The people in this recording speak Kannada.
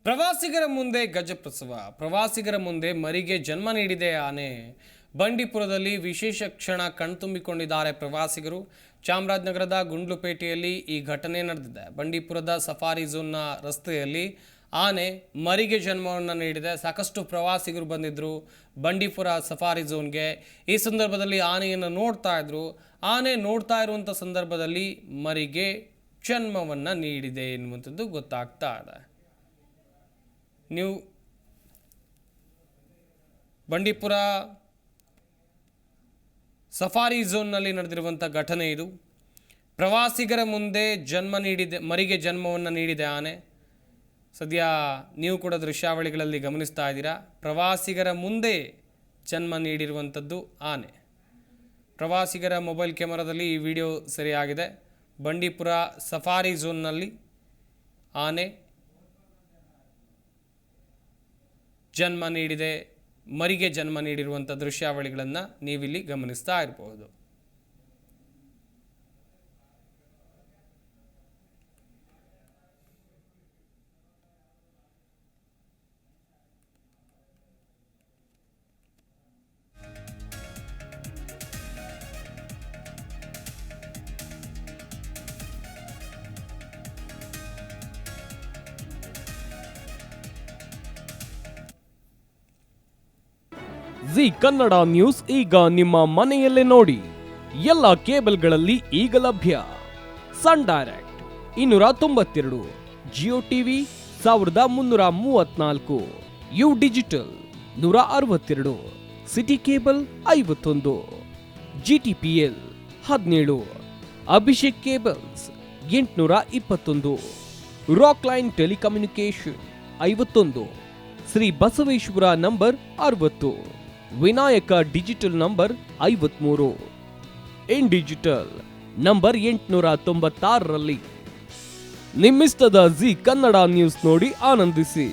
ಪ್ರವಾಸಿಗರ ಮುಂದೆ ಗಜಪ್ರಸವ. ಪ್ರವಾಸಿಗರ ಮುಂದೆ ಮರಿಗೆ ಜನ್ಮ ನೀಡಿದೆ ಆನೆ. ಬಂಡೀಪುರದಲ್ಲಿ ವಿಶೇಷ ಕ್ಷಣ ಕಣ್ತುಂಬಿಕೊಂಡಿದ್ದಾರೆ ಪ್ರವಾಸಿಗರು. ಚಾಮರಾಜನಗರದ ಗುಂಡ್ಲುಪೇಟೆಯಲ್ಲಿ ಈ ಘಟನೆ ನಡೆದಿದೆ. ಬಂಡೀಪುರದ ಸಫಾರಿ ಝೋನ್ನ ರಸ್ತೆಯಲ್ಲಿ ಆನೆ ಮರಿಗೆ ಜನ್ಮವನ್ನು ನೀಡಿದೆ. ಸಾಕಷ್ಟು ಪ್ರವಾಸಿಗರು ಬಂದಿದ್ದರು ಬಂಡೀಪುರ ಸಫಾರಿ ಝೋನ್ಗೆ. ಈ ಸಂದರ್ಭದಲ್ಲಿ ಆನೆಯನ್ನು ನೋಡ್ತಾ ಇದ್ರು. ಆನೆ ನೋಡ್ತಾ ಇರುವಂಥ ಸಂದರ್ಭದಲ್ಲಿ ಮರಿಗೆ ಜನ್ಮವನ್ನು ನೀಡಿದೆ ಎನ್ನುವಂಥದ್ದು ಗೊತ್ತಾಗ್ತಾ ಇದೆ. ನೀವು ಬಂಡೀಪುರ ಸಫಾರಿ ಝೋನ್ನಲ್ಲಿ ನಡೆದಿರುವಂಥ ಘಟನೆ ಇದು. ಪ್ರವಾಸಿಗರ ಮುಂದೆ ಮರಿಗೆ ಜನ್ಮವನ್ನು ನೀಡಿದೆ ಆನೆ. ಸದ್ಯ ನೀವು ಕೂಡ ದೃಶ್ಯಾವಳಿಗಳಲ್ಲಿ ಗಮನಿಸ್ತಾ ಇದ್ದೀರಾ. ಪ್ರವಾಸಿಗರ ಮುಂದೆ ಜನ್ಮ ನೀಡಿರುವಂಥದ್ದು ಆನೆ. ಪ್ರವಾಸಿಗರ ಮೊಬೈಲ್ ಕ್ಯಾಮರಾದಲ್ಲಿ ಈ ವಿಡಿಯೋ ಸೆರೆಯಾಗಿದೆ. ಬಂಡೀಪುರ ಸಫಾರಿ ಝೋನ್ನಲ್ಲಿ ಆನೆ ಜನ್ಮ ನೀಡಿದೆ, ಮರಿಗೆ ಜನ್ಮ ನೀಡಿರುವಂಥ ದೃಶ್ಯಾವಳಿಗಳನ್ನು ನೀವಿಲ್ಲಿ ಗಮನಿಸ್ತಾ ಇರಬಹುದು. ಜಿ ಕನ್ನಡ ನ್ಯೂಸ್ ಈಗ ನಿಮ್ಮ ಮನೆಯಲ್ಲೇ ನೋಡಿ. ಎಲ್ಲ ಕೇಬಲ್ಗಳಲ್ಲಿ ಈಗ ಲಭ್ಯ. Sun Direct 292, Jio TV 1334, U digital 162, city cable 51, GTPL 17, Abhishek cables 821, Rockline telecommunication 51, Shri Basaveshwara number 60, Vinayaka digital number 53, in digital number 896ರಲ್ಲಿ ನಿಮ್ಮಿಸ್ತದ ಜಿ ಕನ್ನಡ ನ್ಯೂಸ್ ನೋಡಿ ಆನಂದಿಸಿ.